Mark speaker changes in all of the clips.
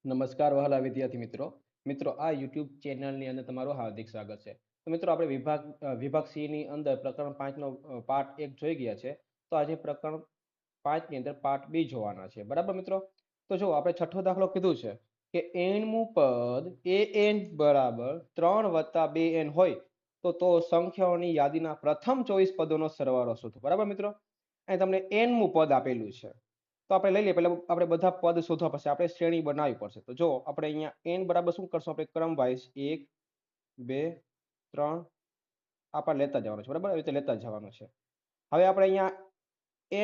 Speaker 1: નમસ્કાર વહાલા વિદ્યાર્થી મિત્રો. મિત્રો, આ યુટ્યુબ ચેનલની અંદર તમારું હાર્દિક સ્વાગત છે. તો મિત્રો, આપણે વિભાગ સી ની અંદર પ્રકરણ 5 નો પાર્ટ 1 જોઈ ગયા છે. તો આજે પ્રકરણ 5 ની અંદર પાર્ટ 2 જોવાના છે. બરાબર મિત્રો? તો જો આપણે છઠ્ઠો દાખલો કીધું છે કે એનમું પદ an બરાબર 3 વત્તા 2n હોય તો સંખ્યાઓની યાદીના પ્રથમ 24 પદોનો સરવાળો શોધો. બરાબર મિત્રો? અહીં તમને એનમું પદ આપેલું છે. તો આપણે લઈ લઈએ, પહેલા આપણે બધા પદ શોધવા પડશે, આપણે શ્રેણી બનાવવી પડશે. તો જો આપણે અહીંયા n બરાબર શું કરશું, આપણે ક્રમ વાઇઝ 1 2 3 આપણે લેતા જવાનું છે. બરાબર, એ રીતે લેતા જવાનું છે. હવે આપણે અહીંયા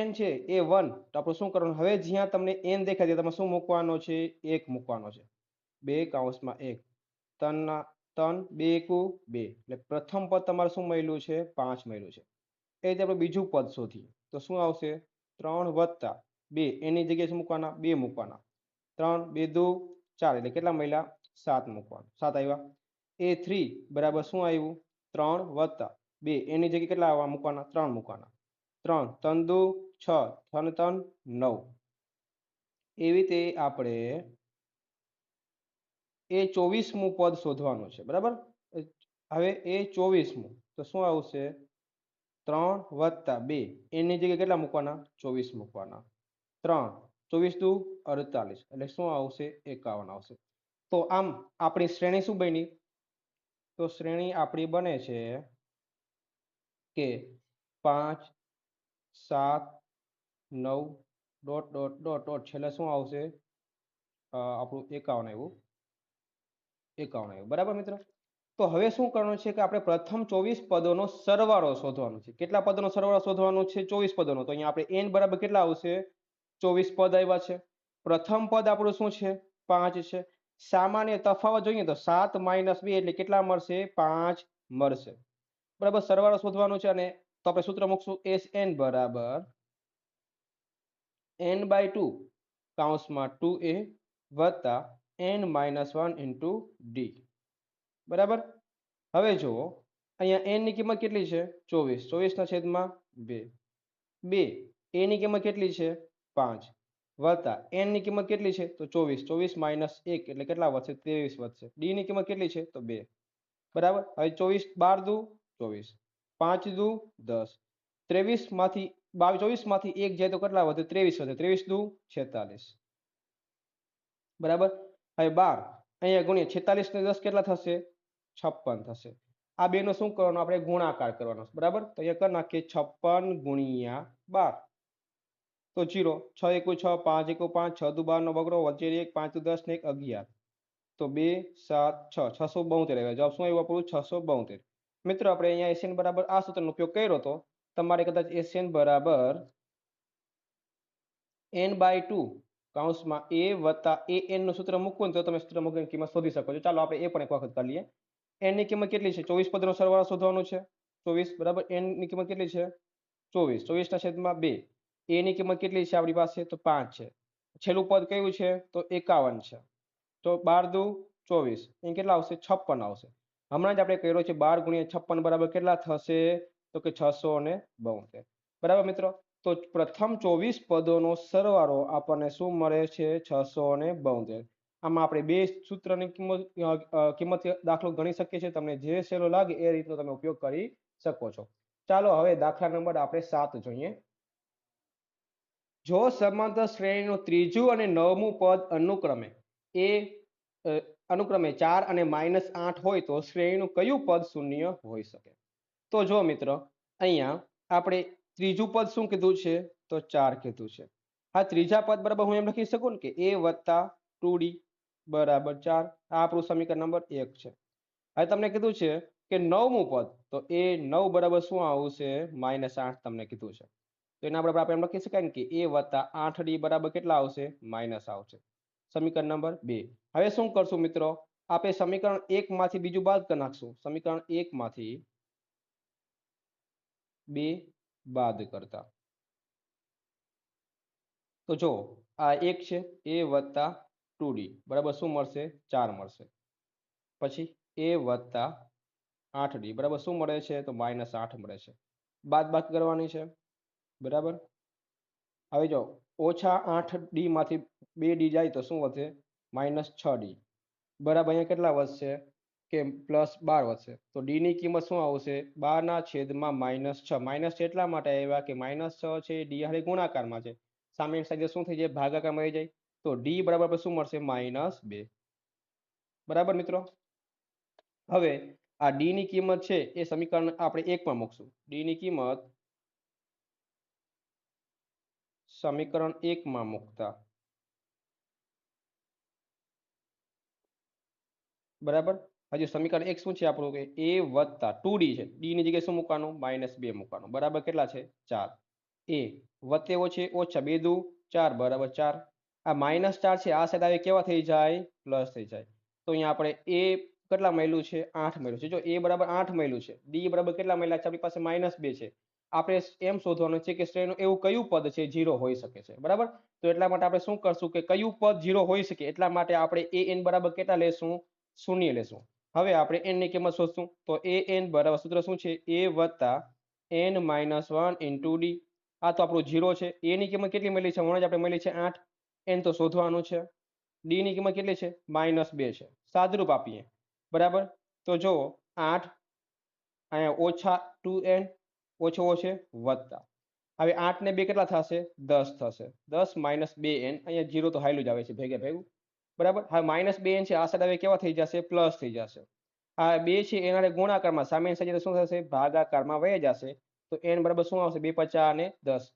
Speaker 1: n છે એ 1, તો આપણે શું કરવાનું, હવે જ્યાં તમને n દેખાય છે તમે શું મૂકવાનો છે, 1 મૂકવાનો છે. 2 કૌંસમાં 1, 3 ના 3 2 એકુ 2, એટલે પ્રથમ પદ તમારે શું મળ્યું છે, 5 મળ્યું છે. એ રીતે આપણે બીજું પદ શોધીએ તો શું આવશે, 3 વત્તા 2, એની જગ્યાએ શું મૂકવાના, 2 મૂકવાના. 3 2 દુ 4, એટલે કેટલા મળ્યા, 7 મૂકવાના. 7 આવ્યા. એ 3 બરાબર શું આવ્યું, 3 વત્તા 2, એની જગ્યાએ કેટલા આવવા મૂકવાના, 3 મૂકવાના. 3 3 દુ 6, 3 3 9. એવી રીતે આપણે એ 24મું પદ શોધવાનું છે. બરાબર, હવે એ 24મું તો શું આવશે, 3 વત્તા 2, એની જગ્યાએ કેટલા મૂકવાના, 24 મૂકવાના. 3 24 દુ 48, એટલે શું આવશે, 51 આવશે. તો આમ આપણી શ્રેણી શું બની, તો શ્રેણી આપણી બને છે કે 5 7 9 ડોટ ડોટ ડોટ ડોટ, છેલ્લે શું આવશે, આપણું 51 આવ્યું. 51 આવ્યું. બરાબર મિત્રો? તો હવે શું કરવાનું છે કે આપણે પ્રથમ 24 પદોનો સરવાળો શોધવાનો છે. કેટલા પદોનો સરવાળો શોધવાનો છે, 24 પદોનો. તો અહીંયા આપણે n બરાબર કેટલા આવશે, 24 પદ આવ્યા છે. પ્રથમ પદ આપણું શું છે, 5 છે. સામાન્ય તફાવત જોઈએ તો 7 - 2 એટલે કેટલા મળશે, 5 મળશે. બરાબર, સરવાળો શોધવાનો છે. અને તો આપણે સૂત્ર મૂકશું Sn બરાબર n/2 કૌંસમાં 2a વત્તા n - 1 ઇન્ટુ d. બરાબર. હવે જુઓ, અહીંયા n ની કિંમત કેટલી છે, 24, 24 ના છેદમાં 2. 2 a ની કિંમત કેટલી છે, 5 વત્તા n ની કિંમત કેટલી છે, તો 24, 24 - 1 એટલે કેટલા વધશે, 23 વધશે. d ની કિંમત કેટલી છે, તો 2. બરાબર. હવે 24 12 દુ 24, 5 દુ 10, 23 માંથી 24 માંથી 1 જાય તો કેટલા વધે, 23 વધે. 23 દુ 46. બરાબર. હવે 12 અહીંયા ગુણ્યા 46 ને 10 કેટલા થશે, 56 થશે. આ બેનો શું કરવાનો, આપણે ગુણાકાર કરવાનો. બરાબર, તો અહીંયા કરી નાખીએ 56 ગુણ્યા 12. તો 0, 6 એકુ 6, 5 એકુ 5, 6 દુ 12 નો બગડો, વચ્ચે 1, 5 દુ 10 ને 1 11. તો 2 7 6, 672 આવ્યા. જવાબ શું આવ્યો આપણું, 672. મિત્રો, આપણે અહીંયા એસએન બરાબર આ સૂત્રનો ઉપયોગ કર્યો તો તમારે કદાચ એસએન બરાબર n/2 કૌંસમાં a વત્તા an નું સૂત્ર મૂકવું તો તમે સૂત્ર મૂકીને કિંમત શોધી શકો છો. ચાલો આપણે એ પણ એક વખત કરી લઈએ. n ની કિંમત કેટલી છે, 24 પદનો સરવાળો શોધવાનો છે. 24 બરાબર, n ની કિંમત કેટલી છે, 24, 24 ના છેદમાં 2. a ની કિંમત કેટલી છે આપણી પાસે, તો 5 છે. છેલ્લું પદ કયું છે, તો 51 છે. તો 12 દુ 24, અહીં કેટલા આવશે, 56 આવશે. હમણાં જ આપણે કર્યો છે 12 ગુણ્યા 56 બરાબર કેટલા થશે, તો કે 672. બરાબર મિત્રો? તો પ્રથમ 24 પદોનો સરવાળો આપણને શું મળે છે, 672. આમાં આપણે બે સૂત્રની કિંમત દાખલો ગણી શકીએ છીએ. તમને જે સહેલો લાગે એ રીતનો તમે ઉપયોગ કરી શકો છો. ચાલો હવે દાખલા નંબર આપણે 7 જોઈએ. જો સમાંતર શ્રેણીનું ત્રીજું અને નવમું પદ અનુક્રમે 4 અને -8 હોય તો શ્રેણીનું કયું પદ શૂન્ય હોઈ શકે. તો જો મિત્રો, અહીંયા આપણે ત્રીજું પદ શું કીધું છે, તો 4 કીધું છે. આ ત્રીજા પદ બરાબર હું એમ લખી શકું ને કે a વત્તા 2d બરાબર 4. આ આપણું સમીકરણ નંબર 1 છે. હવે તમને કીધું છે કે નવમું પદ, તો એ 9 બરાબર શું આવશે, -8 તમને કીધું છે. તો એના બરાબર આપણે એમ લખી શકાય ને કે a વત્તા 8d બરાબર કેટલા આવશે, માઇનસ આવશે. સમીકરણ નંબર 2. હવે શું કરશું મિત્રો, આપણે સમીકરણ 1 માંથી બીજું બાદ કરી નાખશું. સમીકરણ 1 માંથી 2 બાદ કરતા, તો જો આ 1 છે, a વત્તા 2d બરાબર શું મળશે, 4 મળશે. પછી a વત્તા 8d બરાબર શું મળે છે, તો -8 મળે છે. બાદ બાકી કરવાની છે. બરાબર. હવે જો -8d માંથી 2d જાય તો શું વધે, -6d બરાબર અહીંયા કેટલા વધશે કે +12 વધશે તો d ની કિંમત શું આવશે 12/-6 માઇનસ એટલા માટે આવ્યા કે -6 છે d હારે ગુણાકારમાં છે સામેની સાઈડે શું થઈ જાય ભાગાકારમાં આવી જાય તો d બરાબર આપણે શું મળશે -2 બરાબર મિત્રો હવે આ d ની કિંમત છે એ સમીકરણ આપણે 1 માં મૂકશું d ની કિંમત સમીકરણ 1 માં મૂકતા બરાબર હજી સમીકરણ 1 શું છે આપણું કે a વત્તા 2d છે d ની જગ્યાએ શું મૂકવાનું -2 મૂકવાનું બરાબર કેટલા છે 4 a વત્તે ઓછે ઓછા 2 દુ 4 બરાબર 4 આ -4 છે આ સાઈડ આવે કેવા થઈ જાય પ્લસ થઈ જાય તો અહીંયા આપણે a કેટલા મળ્યું છે 8 મળ્યું છે જો a બરાબર 8 મળ્યું છે d બરાબર કેટલા મળ્યા છે આપણી પાસે -2 છે આપણે એમ શોધવાનું છે કે શ્રેણીનું એવું કયું પદ છે 0 હોઈ શકે છે બરાબર તો એટલા માટે આપણે શું કરશું કે કયું પદ 0 હોઈ શકે એટલા માટે આપણે an બરાબર કેટલા લેશું શૂન્ય લેશું હવે આપણે n ની કિંમત શોધશું તો an બરાબર સૂત્ર શું છે a વત્તા n -1 ઇન્ટુ d આ તો આપણું 0 છે a ની કિંમત કેટલી મળી છે હમણાં જ આપણે મળી છે 8 n તો શોધવાનું છે d ની કિંમત કેટલી છે -2 છે સાદરૂપ આપીએ બરાબર તો જો 8 અહીંયા ઓછા 2n ઓછો ઓછે વત્તા હવે 8 ને 2 કેટલા થશે 10 થશે 10 - 2n અહીંયા 0 તો હાઈલું જ આવે છે ભેગે ભેગું બરાબર હવે -2n છે આ સાઈડ હવે કેવા થઈ જશે પ્લસ થઈ જશે આ 2 છે એના હારે ગુણાકારમાં સામેની સાઈડે શું થશે ભાગાકારમાં વહી જશે તો n બરાબર શું આવશે 2 × 5 અને 10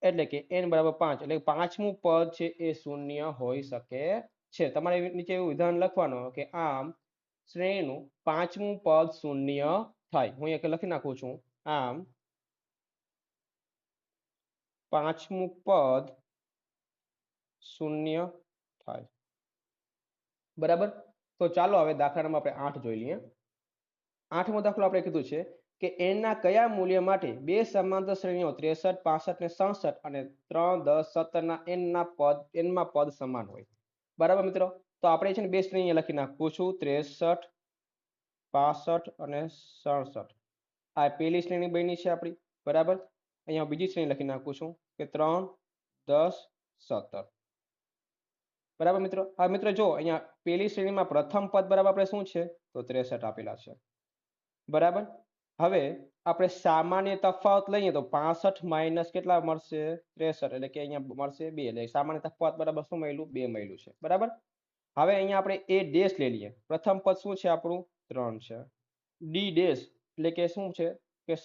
Speaker 1: એટલે કે n બરાબર 5 એટલે પાંચમું પદ છે એ શૂન્ય હોઈ શકે છે તમારે નીચે એવું વિધાન લખવાનું કે આમ શ્રેણીનું પાંચમું પદ શૂન્ય થાય હું એક લખી નાખું છું આમ પાંચમું પદ શૂન્ય થાય બરાબર તો ચાલો હવે દાખલા નંબર આપણે 8 જોઈ લઈએ આઠમો દાખલો આપણે કીધું છે કે n ના કયા મૂલ્ય માટે બે સમાંતર શ્રેણીઓ 63 65 ને 67 અને 3 10 17 ના n માં પદ સમાન હોય બરાબર મિત્રો તો આપણે છે ને બે શ્રેણી લખી નાખું છું 63 65 અને 67 આ પહેલી શ્રેણી બની છે આપણી બરાબર અહીંયા બીજી શ્રેણી લખી નાખું છું કે 3 10 17 બરાબર મિત્રો હવે મિત્રો જો અહીંયા પહેલી શ્રેણીમાં પ્રથમ પદ બરાબર આપણે શું છે તો 63 આપેલા છે બરાબર હવે આપણે સામાન્ય તફાવત લઈએ તો 65 માઇનસ કેટલા મળશે 63 એટલે કે અહીંયા મળશે 2 એટલે સામાન્ય તફાવત બરાબર શું મળ્યું 2 મળ્યું છે બરાબર હવે અહીંયા આપણે a ડેશ લઈ લઈએ પ્રથમ પદ શું છે આપણું 3 છે d ડેશ એટલે કે શું છે કે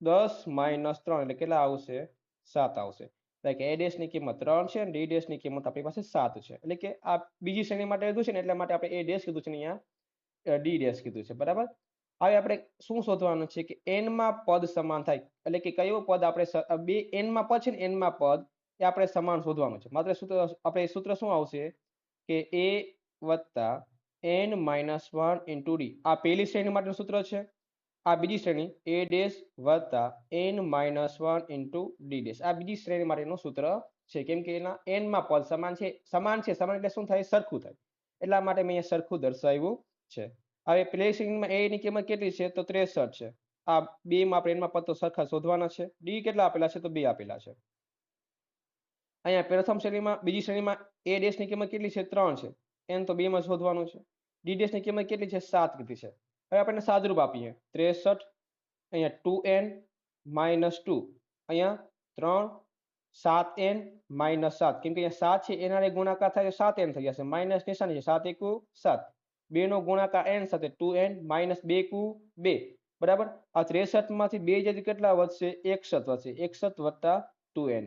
Speaker 1: 10 - 3 એટલે કેટલા આવશે 7 આવશે એટલે કે a ડેશ ની કિંમત 3 છે અને d ડેશ ની કિંમત આપણી પાસે 7 છે એટલે કે આ બીજી શ્રેણી માટે લીધું છે ને એટલા માટે આપણે a ડેશ કીધું છે ને અહીંયા d ડેશ કીધું છે બરાબર હવે આપણે શું શોધવાનું છે કે n માં પદ સમાન થાય એટલે કે કયું પદ આપણે બે n માં પદ છે ને n માં પદ એ આપણે સમાન શોધવાનું છે માત્ર સૂત્ર આપણે સૂત્ર શું આવશે કે a વત્તા n -1 ઇન્ટુ d આ પહેલી શ્રેણી માટેનું સૂત્ર છે આ બીજી શ્રેણી a ડેશ વત્તા n -1 ઇન્ટુ d ડેશ આ બીજી શ્રેણી માટેનું સૂત્ર છે કેમ કે એના n માં પદ સમાન છે સમાન એટલે શું થાય સરખું થાય એટલા માટે મેં અહીંયા સરખું દર્શાવ્યું છે હવે પ્લે શ્રેણીમાં a ની કિંમત કેટલી છે તો 63 છે આ બે માં આપણે એનમાં પદ તો સરખા શોધવાના છે d કેટલા આપેલા છે તો 2 આપેલા છે અહીંયા પ્રથમ શ્રેણીમાં બીજી શ્રેણીમાં a ડેશ ની કિંમત કેટલી છે 3 છે n તો 2 માં શોધવાનું છે d ડેશ ની કિંમત કેટલી છે 7 કીધી છે હવે આપણે સાદુરૂપ આપીએ 63 અહીંયા 2n -2 અહીંયા 3 7n -7 કેમ કે અહીંયા 7 છે એના હારે ગુણાકાર થાય તો 7n થઈ જશે માઇનસ નિશાની છે 7 એકુ 7 2 નો ગુણાકાર n સાથે 2n -2 એકુ 2 બરાબર આ 63 માંથી 2 જતી કેટલા વધશે 61 વધશે 61 વત્તા 2n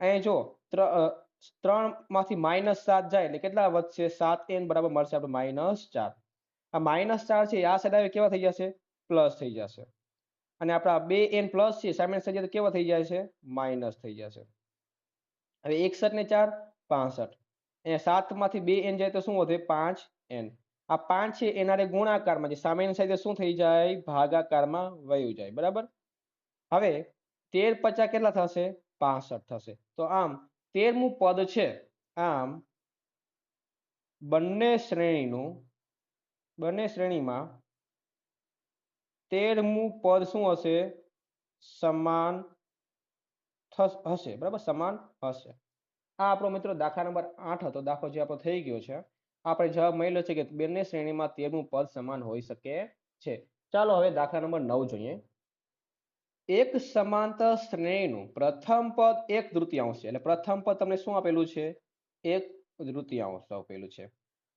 Speaker 1: અહીં જો 3 માંથી -7 જાય એટલે કેટલા વધશે 7n બરાબર મળશે આપણે -4 આ -4 છે આ સાઈડ આવે કેવા થઈ જશે પ્લસ થઈ જશે અને આપણા 2n પ્લસ છે સામે સાઈડ તો કેવા થઈ જાય છે માઇનસ થઈ જશે હવે 61 ને 4 65 અહીંયા 7 માંથી 2n જાય તો શું વધે 5n આ 5 છે એના રે ગુણાકારમાં છે સામેની સાઈડે શું થઈ જાય ભાગાકારમાં વયું જાય બરાબર હવે 13 50 કેટલા થશે 65 થશે તો આમ 13મું પદ છે આમ બંને શ્રેણીમાં 13મું પદ શું હશે સમાન હશે બરાબર સમાન હશે આ આપણો મિત્રો દાખલા નંબર 8 હતો. દાખલો જે આપણો થઈ ગયો છે. આપણે જવાબ મળ્યો છે કે બંને શ્રેણીમાં 13મું પદ સમાન હોઈ શકે છે. ચાલો હવે દાખલા નંબર 9 જોઈએ. એક સમાંતર શ્રેણીનું પ્રથમ પદ 1/3 છે. એટલે પ્રથમ પદ તમને શું આપેલું છે? 1/3 આપેલું છે.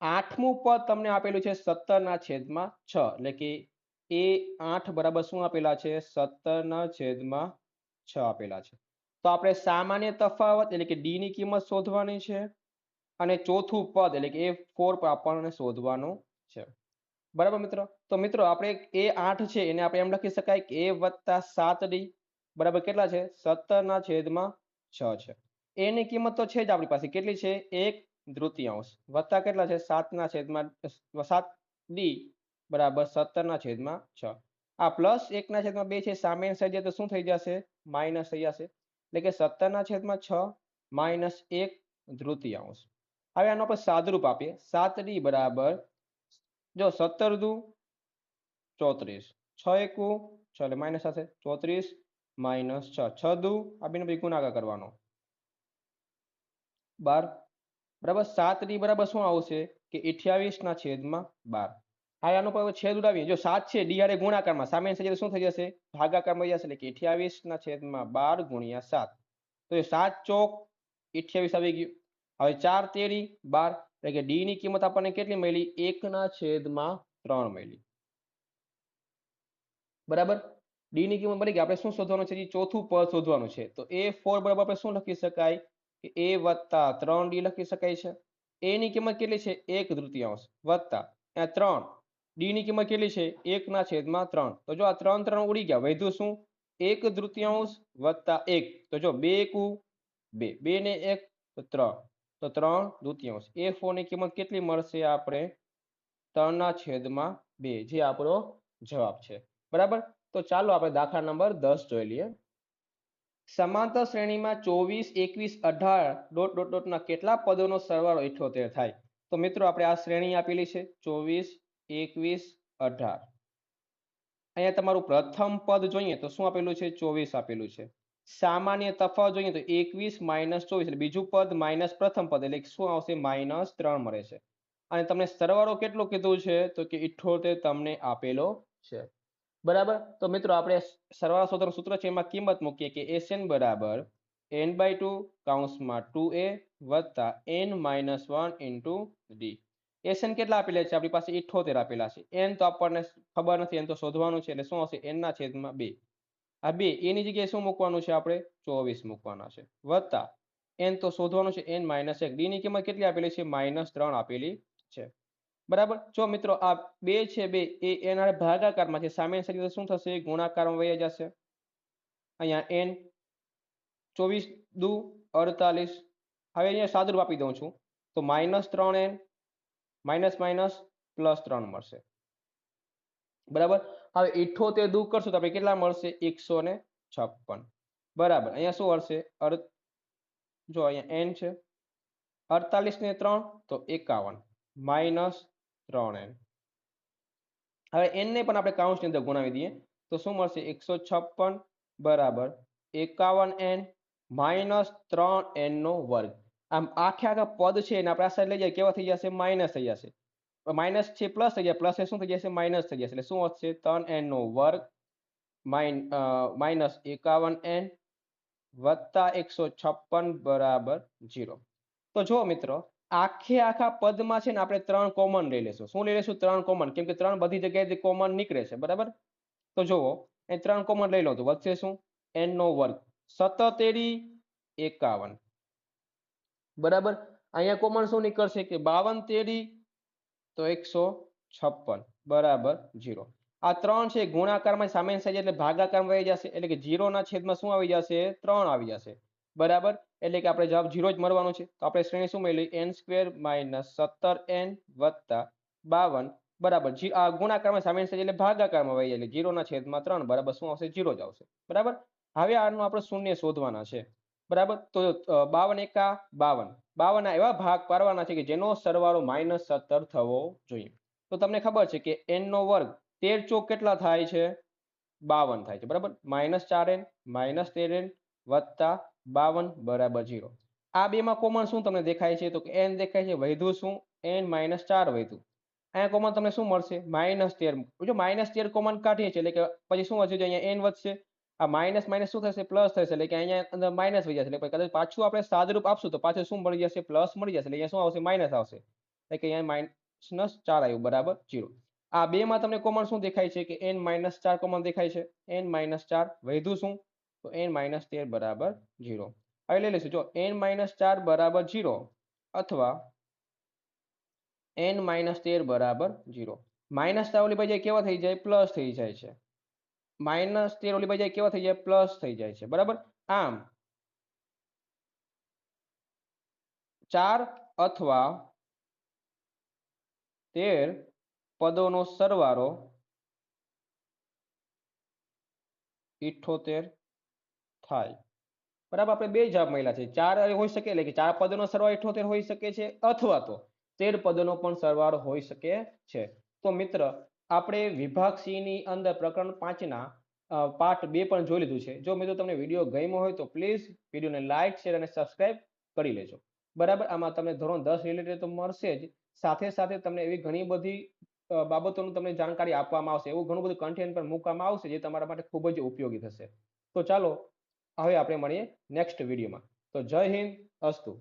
Speaker 1: 8મું પદ તમને આપેલું છે 17/6. એટલે કે એ 8 બરાબર શું આપેલા છે? 17/6 આપેલા છે. તો આપણે સામાન્ય તફાવત એટલે કે ડી ની કિંમત શોધવાની છે અને ચોથું પદ એટલે કે A4 આપણને શોધવાનું છે. બરાબર મિત્રો? તો મિત્રો આપણે એ 8 છે એને આપણે એમ લખી શકાય કે A + 7D બરાબર કેટલા છે? 17/6 છે. A ની કિંમત તો છે જ આપણી પાસે. કેટલી છે? 1/3 વત્તા કેટલા છે? 7D બરાબર 17/6. આ પ્લસ 1/2 છે સામે થઈ જાય તો શું થઈ જશે? માઇનસ થઈ જશે. એટલે કે 17/6 માઇનસ 1/3. હવે આનો આપણે સાદુરૂપ આપીએ. 7D બરાબર જો 17 દુ 34, 6 એકુ 6 એટલે માઇનસ થશે 34 માઇનસ 6, 6 દુ આ બેનો ગુણાકાર કરવાનો 12 બરાબર. 7D બરાબર શું આવશે? કે 28/12. હવે આનો પર છેદ ઉડાવીએ. જો 7 છે ડી હારે ગુણાકારમાં સામે થઈ જાય શું થઈ જશે? ભાગાકારમાં જશે. એટલે કે 28/12 ગુણ્યા 7. તો એ 7 ચોક 28 આવી ગયું. હવે 4 તેરી 12 એટલે કે ડી ની કિંમત આપણને કેટલી મળી? 1/3 મળી. બરાબર. ડી ની કિંમત મળી ગઈ. આપણે શું શોધવાનું છે? ચોથું પદ શોધવાનું છે. તો A4 બરાબર આપણે શું લખી શકાય? કે A + 3D લખી શકાય છે. A ની કિંમત કેટલી છે? 1/3 વત્તા 3 ડી ની કિંમત કેટલી છે? 1/3. તો જો આ 3 3 ઉડી ગયા. વધ્યું શું? 1/3 વત્તા 1. તો જો 2 એકુ 2, 2 ને 1 તો 3. તો 3/3. A4 ની કિંમત કેટલી મળશે આપણે? 3/2 જે આપણો જવાબ છે. બરાબર. તો ચાલો આપણે દાખલા નંબર 10 જોઈ લઈએ. સમાંતર શ્રેણીમાં 24, 21, 18 ... ના કેટલા પદોનો સરવાળો 78 થાય? તો મિત્રો આપણે આ શ્રેણી આપેલી છે 24, 21, 18. અહીંયા તમારું પ્રથમ પદ જોઈએ તો શું આપેલું છે? 24 આપેલું છે. સામાન્ય તફાવત જોઈએ તો 21 - 24 એટલે બીજું પદ માઇનસ પ્રથમ પદ એટલે શું આવશે? -3 મળે છે. અને તમને સરવાળો કેટલો કીધું છે? તો કે 78 તમને આપેલો છે. બરાબર. તો મિત્રો આપણે સરવાળા શોધવાનું સૂત્ર છે એમાં કિંમત મૂકીએ કે SN બરાબર n/2 કૌંસમાં 2a વત્તા n-1 * d. SN કેટલા આપેલા છે? આપણી પાસે 78 આપેલા છે. n તો આપણને ખબર નથી, n તો શોધવાનું છે એટલે શું આવશે? n/2. આ 2 એની જગ્યાએ શું મૂકવાનું છે? આપણે 24 મૂકવાના છે વત્તા n તો શોધવાનું છે n-1. d ની કિંમત કેટલી આપેલી છે? -3 આપેલી છે. બરાબર. જો મિત્રો આ 2 છે 2 એ n હારે ભાગાકારમાં છે. સામે થઈ શું થશે? ગુણાકારમાં વહી જશે. અહીંયા n 24 દુ 48. હવે અહીંયા સાદુરૂપ આપી દઉં છું તો -3n માઇનસ માઇનસ +3 મળશે. બરાબર. હવે 78 દૂર કરશું તો આપણે કેટલા મળશે? 156. બરાબર. અહીંયા શું હશે? જો અહીંયા n છે 48 ને 3 તો 51 -3n. હવે n ને પણ આપણે કૌંસની અંદર ગુણાવી દઈએ તો શું મળશે? 156 બરાબર 51n -3n². આમ આખા પદ છે એને આપણે આ સાઈડ લઈ જાય કેવા થઈ જશે? માઇનસ થઈ જશે. માઇનસ છે પ્લસ થઈ જાય, પ્લસ એ શું થઈ જશે? માઇનસ થઈ જશે. એટલે શું વધશે? 3n² -51n વત્તા 156 બરાબર 0. તો જો મિત્રો આખા પદમાં છે ને આપણે 3 કોમન લઈ લેશું. શું લઈ લેશું? 3 કોમન. કેમ કે 3 બધી જગ્યાએથી કોમન નીકળે છે. બરાબર. તો જુઓ એ 3 કોમન લઈ લો તો વધશે શું? n². 17 * 51 બરાબર. અહીંયા કોમન શું નીકળશે? કે 52 તો 156 બરાબર 0. આ 3 છે ગુણાકારમાં સામે થઈ એટલે ભાગાકારમાં વહી જશે. એટલે કે 0/છેદમાં શું આવી જશે? 3 આવી જશે. બરાબર. એટલે કે આપણે જવાબ 0 જ મળવાનો છે. તો આપણે શ્રેણી શું મળી? n² - 17n વત્તા 52 બરાબર. આ ગુણાકારમાં સામે થઈ એટલે ભાગાકારમાં વહી જાય એટલે 0/3 બરાબર શું આવશે? 0 જ આવશે. બરાબર. હવે આનું આપણે શૂન્ય શોધવાના છે. બરાબર. તો 52 એકા 52. 52 ના એવા ભાગ પાડવાના છે કે જેનો સરવાળો -17 થવો જોઈએ. તો તમને ખબર છે કે n² 13 ચોક કેટલા થાય છે? 52 થાય છે. બરાબર. -4n -13n વત્તા 52 બરાબર 0. આ બેમાં કોમન શું તમને દેખાય છે? તો કે n દેખાય છે. વધ્યું શું? n-4 વધ્યું. અહીંયા કોમન તમને શું મળશે? -13. જો -13 કોમન કાઢીએ છીએ એટલે કે પછી શું વધશે? અહીંયા n વધશે. આ માઇનસ માઇનસ શું થશે? પ્લસ થશે. એટલે કે અહીંયા અંદર માઇનસ વહી જશે. એટલે કદાચ પાછું આપણે સાદુરૂપ આપશું તો પાછું શું મળી જશે? પ્લસ મળી જશે. એટલે અહીંયા શું આવશે? માઇનસ આવશે. એટલે કે અહીંયા -4 આવ્યું બરાબર 0. આ બેમાં તમને કોમન શું દેખાય છે? કે n-4 કોમન દેખાય છે. n-4 વધ્યું શું? તો n-13 બરાબર 0. હવે લઈ લઈશું. જો n-4 બરાબર 0 અથવા n-13 બરાબર 0. માઇનસ ઓલી બાજુ કેવા થઈ જાય? પ્લસ થઈ જાય છે. -13 ઓલી બાજુ કેવા થઈ જાય? પ્લસ થઈ જાય છે. બરાબર? આમ 4 અથવા 13 પદોનો સરવાળો 78 થાય. બરાબર? આપણે બે જવાબ મળ્યા છે. 4 હોઈ શકે એટલે કે 4 પદોનો સરવાળો 78 હોઈ શકે છે અથવા તો 13 પદોનો પણ સરવાળો હોઈ શકે છે. તો મિત્ર આપણે વિભાગ સી ની અંદર પ્રકરણ 5 ના પાર્ટ 2 પણ જોઈ લીધું છે. જો મિત્રો તમને વિડીયો ગમ્યો હોય તો પ્લીઝ વિડીયોને લાઈક શેર અને સબસ્ક્રાઇબ કરી લેજો. બરાબર? આમાં તમને ધોરણ 10 રિલેટેડ તો મળશે જ, સાથે સાથે તમને એવી ઘણી બધી બાબતોનું તમને જાણકારી આપવામાં આવશે. એવું ઘણું બધું કન્ટેન્ટ પણ મૂકવામાં આવશે જે તમારા માટે ખૂબ જ ઉપયોગી થશે. તો ચાલો હવે આપણે મળીએ નેક્સ્ટ વિડીયોમાં. તો જય હિન્દ, અસ્તુ.